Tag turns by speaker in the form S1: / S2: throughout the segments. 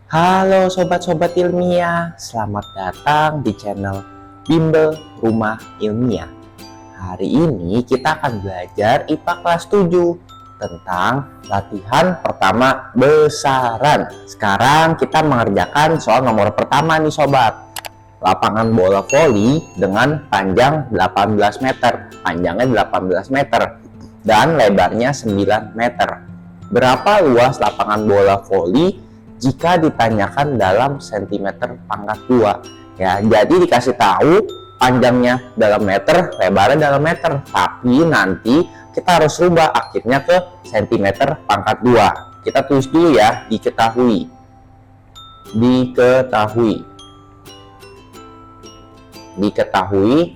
S1: Halo sobat-sobat ilmiah, selamat datang di channel Bimbel Rumah Ilmiah. Hari ini kita akan belajar IPA kelas 7 tentang latihan pertama besaran. Sekarang kita mengerjakan soal nomor pertama nih sobat. Lapangan bola voli dengan panjang 18 meter, panjangnya 18 meter dan lebarnya 9 meter. Berapa luas lapangan bola voli jika ditanyakan dalam sentimeter pangkat 2? Ya, jadi dikasih tahu panjangnya dalam meter, lebarnya dalam meter, tapi nanti kita harus rubah akhirnya ke sentimeter pangkat 2. Kita tulis dulu ya, diketahui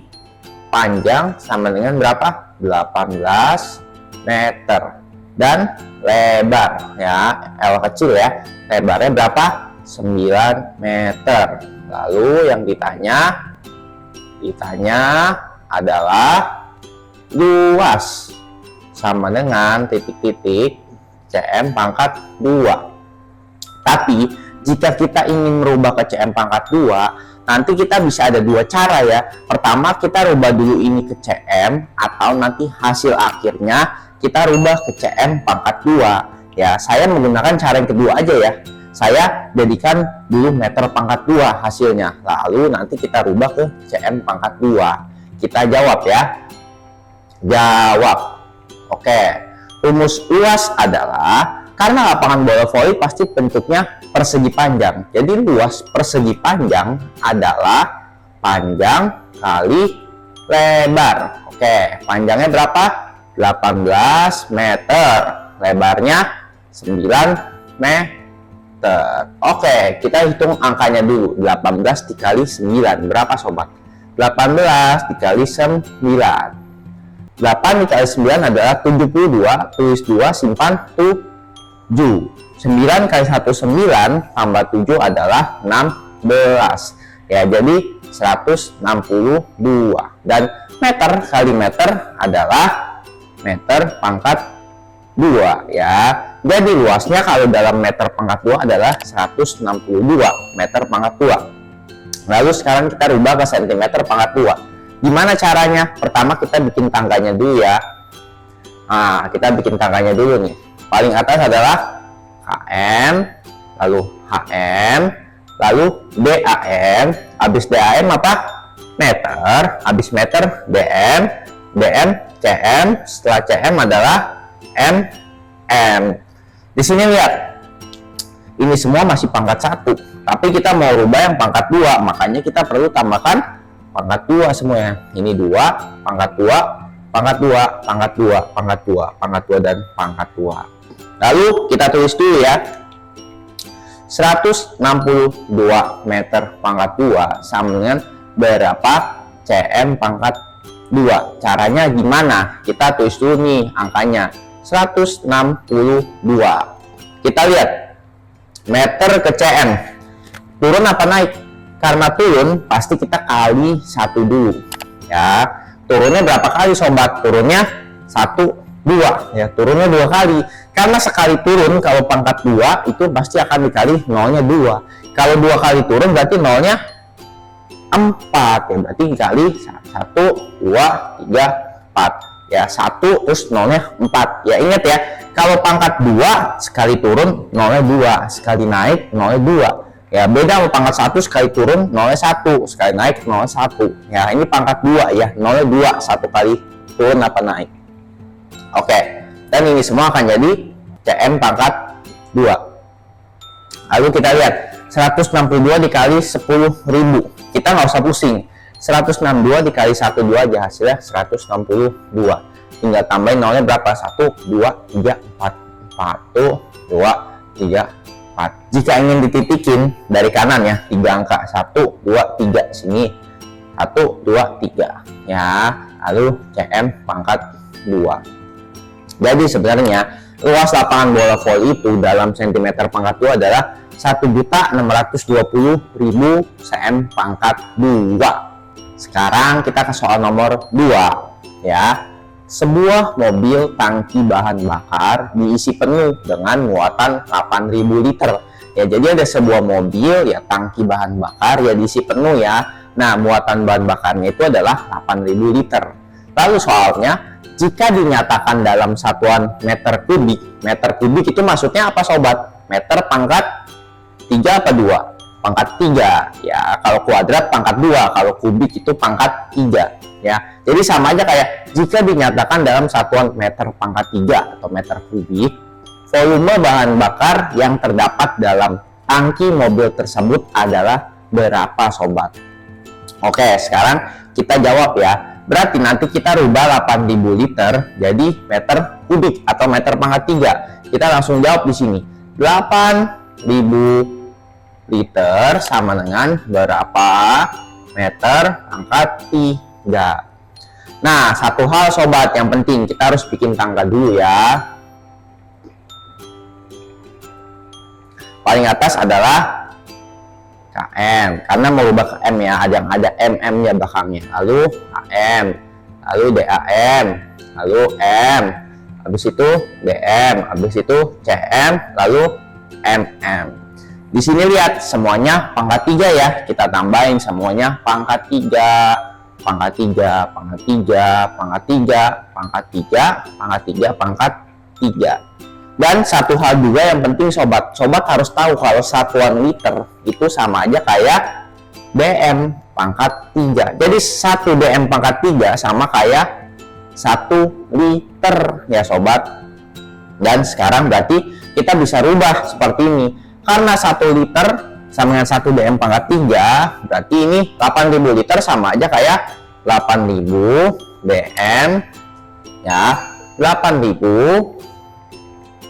S1: panjang sama dengan berapa? 18 meter. Dan lebar ya, L kecil ya, lebarnya berapa? 9 meter. Lalu yang ditanya adalah luas sama dengan titik-titik cm pangkat 2. Tapi jika kita ingin merubah ke cm pangkat 2, nanti kita bisa ada dua cara ya. Pertama, kita rubah dulu ini ke cm, atau nanti hasil akhirnya kita rubah ke cm pangkat 2 ya. Saya menggunakan cara yang kedua aja ya. Saya jadikan dulu meter pangkat 2 hasilnya, lalu nanti kita rubah ke cm pangkat 2. Kita jawab ya. Jawab. Oke, rumus luas adalah karena lapangan bola voli pasti bentuknya persegi panjang, jadi luas persegi panjang adalah panjang kali lebar. Oke, panjangnya berapa? 18 meter, lebarnya 9 meter. Oke, kita hitung angkanya dulu. 18 dikali 9 berapa sobat? 18 dikali 9. 8 dikali 9 adalah 72, tulis 2, simpan 7. 9 kali 1 9 tambah 7 adalah 16 ya, jadi 162. Dan meter kali meter adalah meter pangkat 2 ya. Jadi luasnya kalau dalam meter pangkat 2 adalah 162 meter pangkat 2. Lalu sekarang kita rubah ke sentimeter pangkat 2. Gimana caranya? Pertama kita bikin tangganya dulu ya. Nah, kita bikin tangganya dulu nih. Paling atas adalah km, lalu hm, lalu DAM. Habis DAM apa? Meter. Habis meter dm, dm cm, setelah cm adalah mm. Di sini lihat, ini semua masih pangkat 1, tapi kita mau rubah yang pangkat 2, makanya kita perlu tambahkan pangkat 2 semuanya. Ini 2, pangkat 2, pangkat 2, pangkat 2, pangkat 2, pangkat 2, dan pangkat 2. Lalu kita tulis dulu ya. 162 meter pangkat 2 sama dengan berapa cm pangkat 2. Caranya gimana? Kita tulis dulu nih angkanya. 162. Kita lihat meter ke cm. Turun apa naik? Karena turun pasti kita kali 1 dulu. Ya. Turunnya berapa kali sobat? Turunnya 1, 2 ya. Turunnya 2 kali. Karena sekali turun kalau pangkat 2 itu pasti akan dikali nolnya 2. Kalau 2 kali turun berarti nolnya 4 ya, berarti dikali 1, 2, 3, 4 ya, 1 terus nolnya 4 ya. Ingat ya, kalau pangkat 2 sekali turun nolnya 2, sekali naik nolnya 2 ya. Beda sama pangkat 1, sekali turun nolnya 1, sekali naik nolnya 1 ya. Ini pangkat 2 ya, nolnya 2 1 kali turun apa naik. Oke, dan ini semua akan jadi cm pangkat 2. Lalu kita lihat 162 dikali 10.000. Kita nggak usah pusing. 162 dikali 12 aja, hasilnya 162. Tinggal tambahin nolnya berapa? 1, 2, 3, 4. 1, 2, 3, 4. Jika ingin dititikin dari kanan ya, 3 angka. 1, 2, 3 sini. 1, 2, 3 ya. Lalu cm pangkat 2. Jadi sebenarnya luas lapangan bola voli itu dalam sentimeter pangkat 2 adalah 1.620.000 cm pangkat 2. Sekarang kita ke soal nomor 2 ya. sebuah mobil tangki bahan bakar diisi penuh dengan muatan 8.000 liter. Ya, jadi ada sebuah mobil ya tangki bahan bakar ya diisi penuh ya. Nah, muatan bahan bakarnya itu adalah 8.000 liter. Lalu soalnya, jika dinyatakan dalam satuan meter kubik itu maksudnya apa sobat? Meter pangkat 3 apa 2? Pangkat 3 ya. Kalau kuadrat pangkat 2, kalau kubik itu pangkat 3 ya. Jadi sama aja kayak jika dinyatakan dalam satuan meter pangkat 3 atau meter kubik, volume bahan bakar yang terdapat dalam tangki mobil tersebut adalah berapa sobat? Oke, sekarang kita jawab ya. Berarti nanti kita rubah 8.000 liter jadi meter kubik atau meter pangkat 3. Kita langsung jawab di sini. 8.000 liter sama dengan berapa meter pangkat 3. Nah, satu hal sobat yang penting, kita harus bikin tangga dulu ya. Paling atas adalah KM, karena merubah ke M ya, ada MM-nya belakangnya. Lalu KM, lalu DAM, lalu M, habis itu DM, habis itu CM, lalu MM. Di sini lihat semuanya pangkat 3 ya, kita tambahin semuanya pangkat 3, pangkat 3, pangkat 3, pangkat 3, pangkat 3, pangkat 3, pangkat 3. Dan satu hal juga yang penting sobat harus tahu kalau satuan liter itu sama aja kayak DM pangkat 3. Jadi 1 DM pangkat 3 sama kayak 1 liter ya sobat. Dan sekarang berarti kita bisa rubah seperti ini. Karena 1 liter sama dengan 1 DM pangkat 3, berarti ini 8.000 liter sama aja kayak 8.000 DM ya. 8.000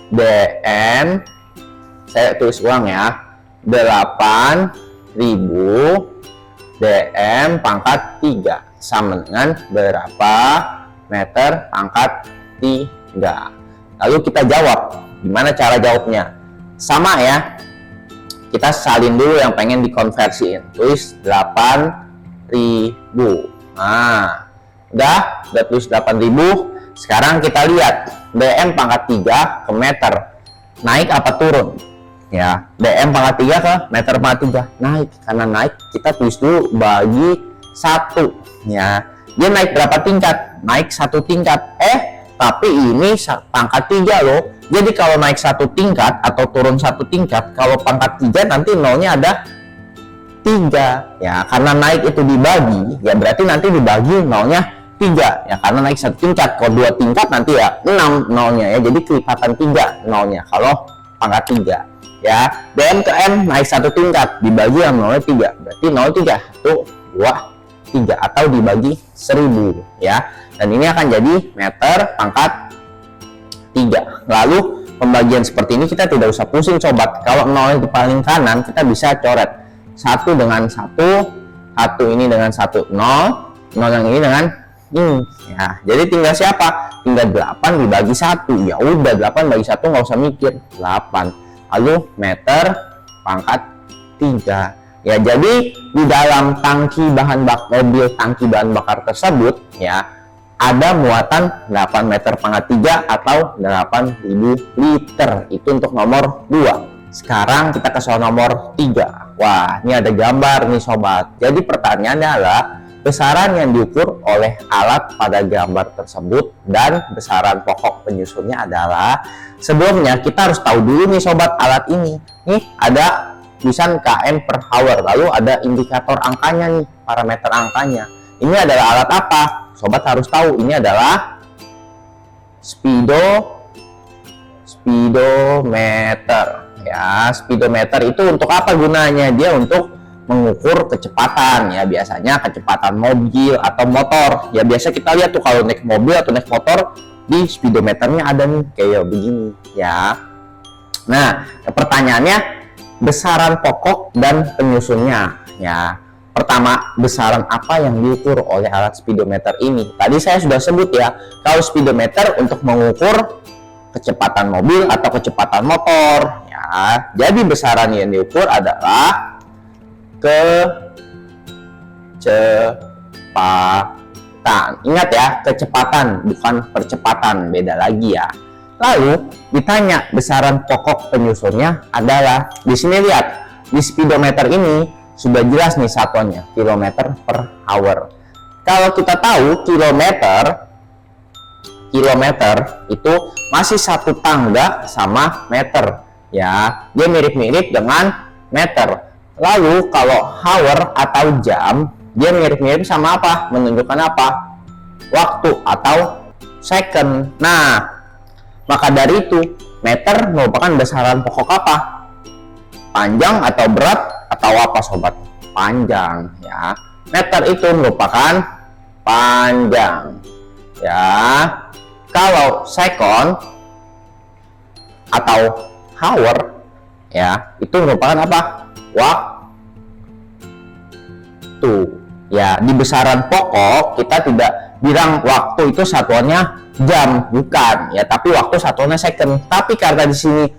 S1: DM, saya tulis ulang ya, 8.000 DM pangkat 3 sama dengan berapa meter pangkat 3. Lalu kita jawab. Gimana cara jawabnya? Sama ya, kita salin dulu yang pengen dikonversiin. Tulis 8.000. Nah, udah tulis 8.000. Sekarang kita lihat DM pangkat 3 ke meter naik apa turun ya. DM pangkat 3 ke meter pangkat 3 naik. Karena naik kita tulis dulu bagi 1 ya. Dia naik berapa tingkat? Naik 1 tingkat. Tapi ini pangkat 3 loh. Jadi kalau naik 1 tingkat atau turun 1 tingkat, kalau pangkat 3 nanti nolnya ada 3 ya. Karena naik itu dibagi ya, berarti nanti dibagi nolnya 3 ya, karena naik 1 tingkat. Kalau 2 tingkat nanti ya 6 nolnya ya, jadi kelipatan 3 nolnya kalau pangkat 3 ya. DM ke M naik 1 tingkat dibagi yang nolnya 3, berarti 0,3 1, 2, 3 atau dibagi 1000 ya. Dan ini akan jadi meter pangkat 3. Lalu pembagian seperti ini kita tidak usah pusing sobat. Kalau nolnya di paling kanan kita bisa coret 1 dengan 1, 1 ini dengan 1, 0 yang ini dengan ini ya. Jadi tinggal siapa? Tinggal 8 dibagi 1. Ya udah, 8 bagi 1 nggak usah mikir, 8. Lalu meter pangkat 3 ya. Jadi di dalam tangki bahan bakar mobil tangki bahan bakar tersebut ya, ada muatan 8 meter pangkat 3 atau 8.000 liter. Itu untuk nomor 2. Sekarang kita ke soal nomor 3. Wah, ini ada gambar nih sobat. Jadi pertanyaannya adalah besaran yang diukur oleh alat pada gambar tersebut dan besaran pokok penyusunnya adalah. Sebelumnya kita harus tahu dulu nih sobat alat ini. Nih ada tulisan km per hour, lalu ada indikator angkanya nih, parameter angkanya. Ini adalah alat apa? Sobat harus tahu ini adalah speedometer ya. Speedometer itu untuk apa gunanya? Dia untuk mengukur kecepatan ya, biasanya kecepatan mobil atau motor ya. Biasa kita lihat tuh kalau naik mobil atau naik motor di speedometernya ada nih kayak begini ya. Nah, pertanyaannya besaran pokok dan penyusunnya ya. Pertama, besaran apa yang diukur oleh alat speedometer ini? Tadi saya sudah sebut ya, kalau speedometer untuk mengukur kecepatan mobil atau kecepatan motor ya. Jadi besaran yang diukur adalah kecepatan kecepatan. Ingat ya, kecepatan bukan percepatan, beda lagi ya. Lalu ditanya besaran pokok penyusunnya adalah, di sini lihat di speedometer ini sudah jelas nih satuannya, kilometer per hour. Kalau kita tahu kilometer itu masih satu tangga sama meter ya, dia mirip-mirip dengan meter. Lalu kalau hour atau jam, dia mirip-mirip sama apa? Menunjukkan apa? Waktu atau second. Nah, maka dari itu meter merupakan besaran pokok apa? Panjang atau berat atau apa sobat? Panjang ya. Meter itu merupakan panjang ya. Kalau second atau hour ya, itu merupakan apa? Waktu ya. Di besaran pokok kita tidak bilang waktu itu satuannya jam, bukan ya, tapi waktu satuannya second. Tapi karena di sini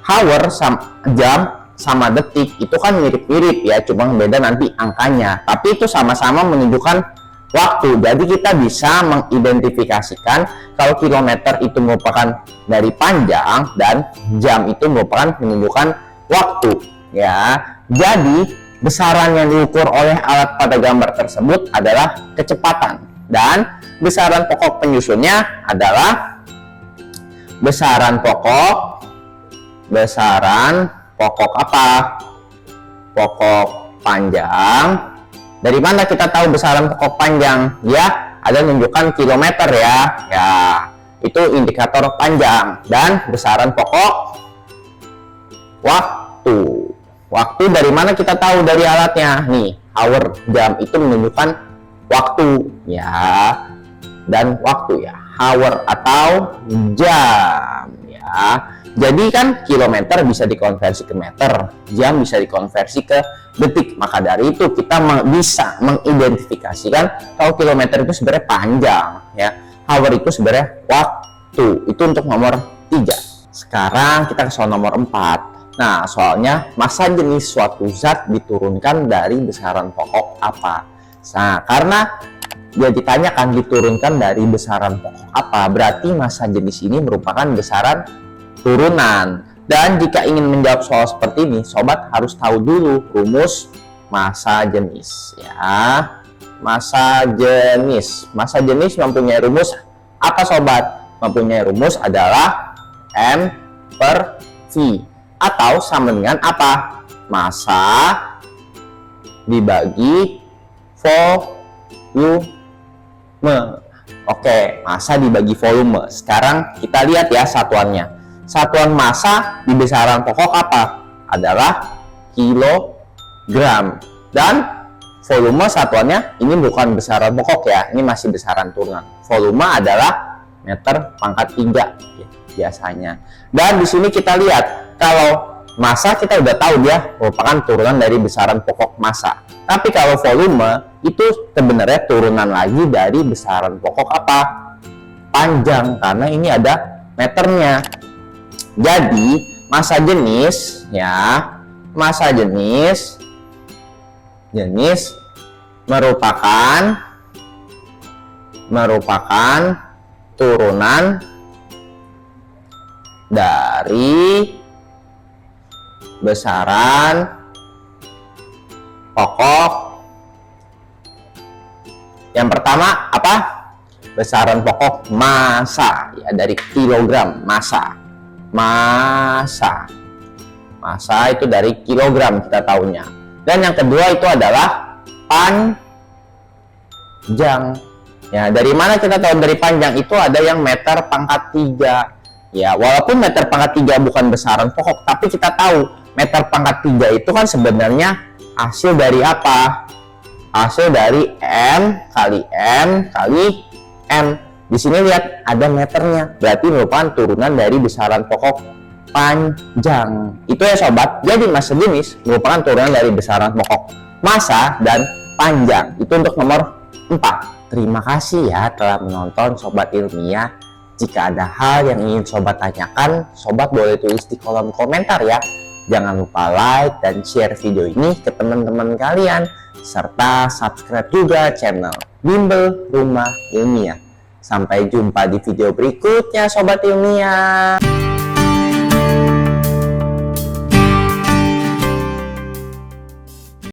S1: hour sama jam sama detik itu kan mirip-mirip ya, cuma beda nanti angkanya, tapi itu sama-sama menunjukkan waktu. Jadi kita bisa mengidentifikasikan kalau kilometer itu merupakan dari panjang dan jam itu merupakan menunjukkan waktu ya. Jadi besaran yang diukur oleh alat pada gambar tersebut adalah kecepatan, dan besaran pokok penyusunnya adalah besaran pokok apa? Pokok panjang. Dari mana kita tahu besaran pokok panjang? Ya, ada menunjukkan kilometer ya. Ya, itu indikator panjang. Dan besaran pokok waktu. Waktu dari mana kita tahu? Dari alatnya. Nih, hour, jam itu menunjukkan waktu ya. Dan waktu ya, hour atau jam ya. Jadi kan kilometer bisa dikonversi ke meter, jam bisa dikonversi ke detik. Maka dari itu kita bisa mengidentifikasikan kalau kilometer itu sebenarnya panjang ya, hour itu sebenarnya waktu. Itu untuk nomor 3. Sekarang kita ke soal nomor 4. Nah, soalnya massa jenis suatu zat diturunkan dari besaran pokok apa? Nah, karena dia ditanyakan diturunkan dari besaran pokok apa, berarti massa jenis ini merupakan besaran turunan. Dan jika ingin menjawab soal seperti ini, sobat harus tahu dulu rumus massa jenis ya. Massa jenis mempunyai rumus apa sobat? Mempunyai rumus adalah M per V, atau sama dengan apa? Massa dibagi volume. Oke, massa dibagi volume. Sekarang kita lihat ya satuannya. Satuan massa di besaran pokok apa? Adalah kilogram. Dan volume satuannya ini bukan besaran pokok ya, ini masih besaran turunan. Volume adalah meter pangkat 3 ya, biasanya. Dan di sini kita lihat kalau massa kita udah tahu dia merupakan turunan dari besaran pokok massa. Tapi kalau volume itu sebenarnya turunan lagi dari besaran pokok apa? Panjang, karena ini ada meternya. Jadi massa jenis ya, massa jenis merupakan turunan dari besaran pokok. Yang pertama apa? Besaran pokok massa ya, dari kilogram. Massa itu dari kilogram kita tahunya. Dan yang kedua itu adalah panjang ya. Dari mana kita tahu dari panjang? Itu ada yang meter pangkat 3 ya. Walaupun meter pangkat 3 bukan besaran pokok, tapi kita tahu meter pangkat 3 itu kan sebenarnya hasil dari apa? Hasil dari M kali M. Di sini lihat ada meternya, berarti merupakan turunan dari besaran pokok panjang. Itu ya sobat. Jadi massa jenis merupakan turunan dari besaran pokok massa dan panjang. Itu untuk nomor 4. Terima kasih ya telah menonton Sobat Ilmiah. Jika ada hal yang ingin sobat tanyakan, sobat boleh tulis di kolom komentar ya. Jangan lupa like dan share video ini ke teman-teman kalian. serta subscribe juga channel Bimbel Rumah Ilmiah. Sampai jumpa di video berikutnya Sobat Ilmiah.